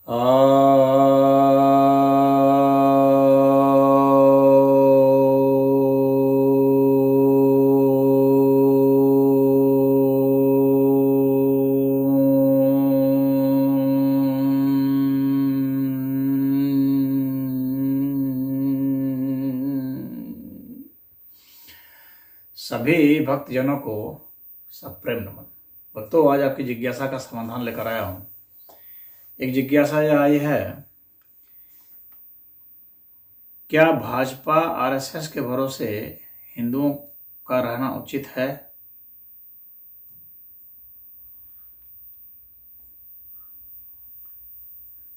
आ सभी भक्तजनों को सप्रेम नमन। भक्तों, आज आपकी जिज्ञासा का समाधान लेकर आया हूं। एक जिज्ञासा यह आई है, क्या भाजपा आरएसएस के भरोसे हिंदुओं का रहना उचित है?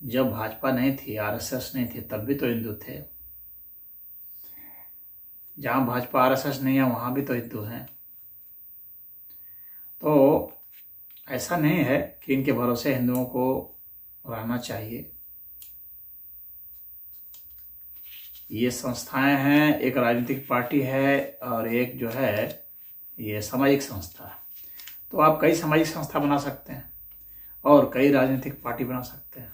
जब भाजपा नहीं थी, आरएसएस नहीं थी, तब भी तो हिंदू थे। जहां भाजपा आरएसएस नहीं है वहां भी तो हिंदू हैं। तो ऐसा नहीं है कि इनके भरोसे हिंदुओं को रहना चाहिए। ये संस्थाएं हैं, एक राजनीतिक पार्टी है और एक जो है ये सामाजिक संस्था है। तो आप कई सामाजिक संस्था बना सकते हैं और कई राजनीतिक पार्टी बना सकते हैं।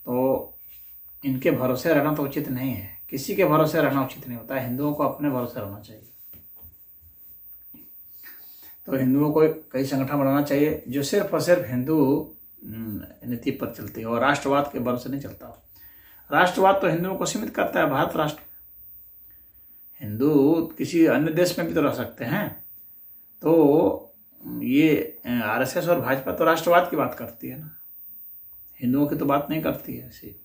तो इनके भरोसे रहना तो उचित नहीं है। किसी के भरोसे रहना उचित नहीं होता है। हिंदुओं को अपने भरोसे रहना चाहिए। तो हिंदुओं को कई संगठन बनाना चाहिए जो सिर्फ और सिर्फ हिंदू नीति पर चलती है और राष्ट्रवाद के भरोसे नहीं चलता। राष्ट्रवाद तो हिंदुओं को सीमित करता है। भारत राष्ट्र, हिंदू किसी अन्य देश में भी तो रह सकते हैं। तो ये आरएसएस और भाजपा तो राष्ट्रवाद की बात करती है ना, हिंदुओं की तो बात नहीं करती है। ऐसी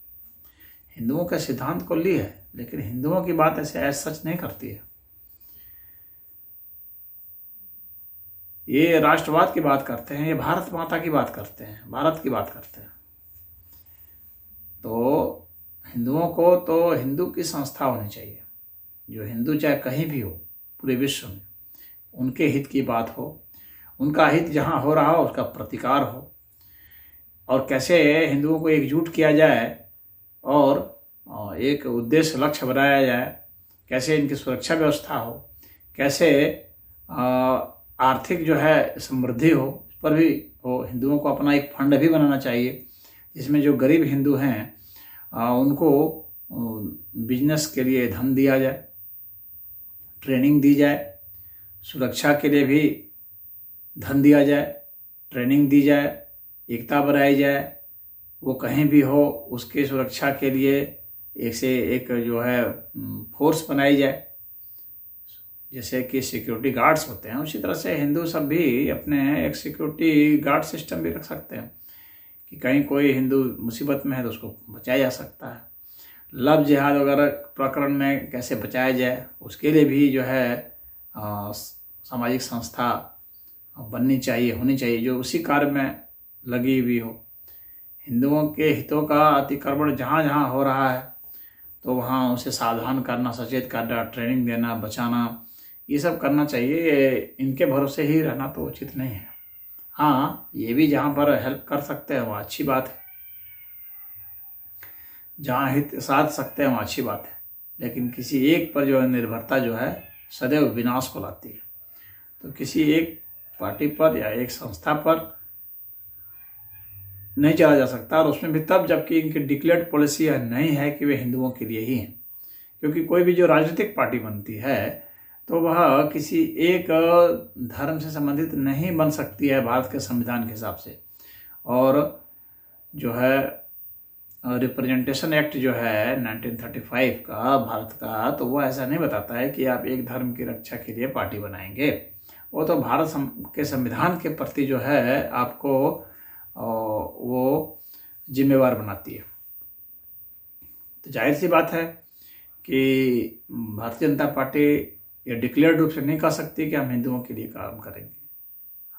हिंदुओं के सिद्धांत को ली है, लेकिन हिंदुओं की बात ऐसे सच नहीं करती है। ये राष्ट्रवाद की बात करते हैं, ये भारत माता की बात करते हैं, भारत की बात करते हैं। तो हिंदुओं को तो हिंदू की संस्था होनी चाहिए, जो हिंदू चाहे कहीं भी हो पूरे विश्व में, उनके हित की बात हो, उनका हित जहाँ हो रहा हो उसका प्रतिकार हो, और कैसे हिंदुओं को एकजुट किया जाए और एक उद्देश्य लक्ष्य बनाया जाए, कैसे इनकी सुरक्षा व्यवस्था हो, कैसे आर्थिक जो है समृद्धि हो, उस पर भी हो। हिंदुओं को अपना एक फंड भी बनाना चाहिए जिसमें जो गरीब हिंदू हैं उनको बिजनेस के लिए धन दिया जाए, ट्रेनिंग दी जाए, सुरक्षा के लिए भी धन दिया जाए, ट्रेनिंग दी जाए, एकता बनाई जाए। वो कहीं भी हो उसके सुरक्षा के लिए एक से एक जो है फोर्स बनाई जाए। जैसे कि सिक्योरिटी गार्ड्स होते हैं, उसी तरह से हिंदू सब भी अपने एक सिक्योरिटी गार्ड सिस्टम भी रख सकते हैं कि कहीं कोई हिंदू मुसीबत में है तो उसको बचाया जा सकता है। लव जिहाद वगैरह प्रकरण में कैसे बचाया जाए, उसके लिए भी जो है सामाजिक संस्था बननी चाहिए, होनी चाहिए, जो उसी कार्य में लगी हुई हो। हिंदुओं के हितों का अतिक्रमण जहाँ जहाँ हो रहा है तो वहाँ उसे सावधान करना, सचेत करना, ट्रेनिंग देना, बचाना, ये सब करना चाहिए। इनके भरोसे ही रहना तो उचित नहीं है। हाँ, ये भी जहाँ पर हेल्प कर सकते हैं वहाँ अच्छी बात है, जहाँ हित साध सकते हैं वहाँ अच्छी बात है, लेकिन किसी एक पर जो है निर्भरता जो है सदैव विनाश को लाती है। तो किसी एक पार्टी पर या एक संस्था पर नहीं चला जा सकता, और उसमें भी तब जबकि इनकी डिक्लेयर्ड पॉलिसी नहीं है कि वे हिंदुओं के लिए ही हैं। क्योंकि कोई भी जो राजनीतिक पार्टी बनती है तो वह किसी एक धर्म से संबंधित नहीं बन सकती है भारत के संविधान के हिसाब से। और जो है रिप्रेजेंटेशन एक्ट जो है 1935 का भारत का, तो वो ऐसा नहीं बताता है कि आप एक धर्म की रक्षा के लिए पार्टी बनाएंगे। वो तो भारत के संविधान के प्रति जो है आपको वो जिम्मेवार बनाती है। तो जाहिर सी बात है कि भारतीय जनता पार्टी ये डिक्लेयर्ड रूप से नहीं कह सकती कि हम हिंदुओं के लिए काम करेंगे।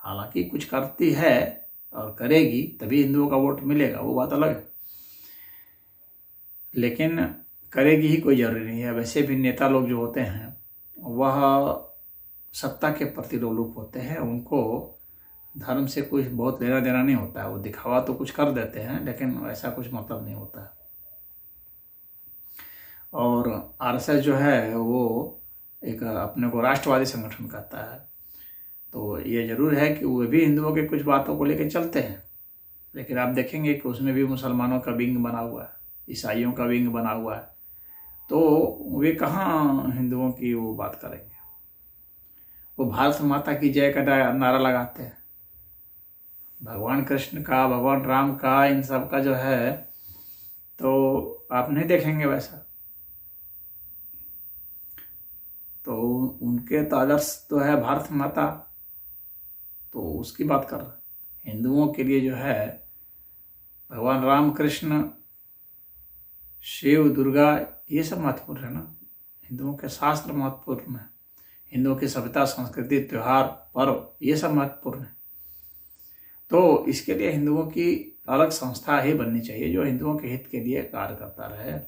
हालांकि कुछ करती है और करेगी, तभी हिंदुओं का वोट मिलेगा, वो बात अलग है। लेकिन करेगी ही कोई जरूरी नहीं है। वैसे भी नेता लोग जो होते हैं वह सत्ता के प्रति लोलुप होते हैं, उनको धर्म से कुछ बहुत लेना देना नहीं होता है। वो दिखावा तो कुछ कर देते हैं लेकिन ऐसा कुछ मतलब नहीं होता है। और आरएसएस जो है वो एक अपने को राष्ट्रवादी संगठन कहता है। तो ये जरूर है कि वो भी हिंदुओं के कुछ बातों को लेकर चलते हैं, लेकिन आप देखेंगे कि उसमें भी मुसलमानों का विंग बना हुआ है, ईसाइयों का विंग बना हुआ है, तो वे कहाँ हिंदुओं की वो बात करेंगे। वो भारत माता की जय का नारा लगाते हैं, भगवान कृष्ण का, भगवान राम का, इन सब का जो है तो आप नहीं देखेंगे वैसा। तो उनके तो आदर्श तो है भारत माता, तो उसकी बात कर रहे हैं। हिंदुओं के लिए जो है भगवान राम कृष्ण, शिव, दुर्गा, ये सब महत्वपूर्ण है ना। हिंदुओं के शास्त्र महत्वपूर्ण है, हिंदुओं की सभ्यता, संस्कृति, त्योहार, पर्व, ये सब महत्वपूर्ण है। तो इसके लिए हिंदुओं की अलग संस्था ही बननी चाहिए जो हिंदुओं के हित के लिए कार्य करता रहे,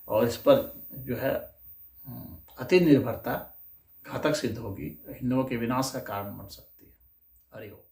और इस पर जो है अति निर्भरता घातक सिद्ध होगी, हिंदुओं के विनाश का कारण बन सकती है। हरि ओम।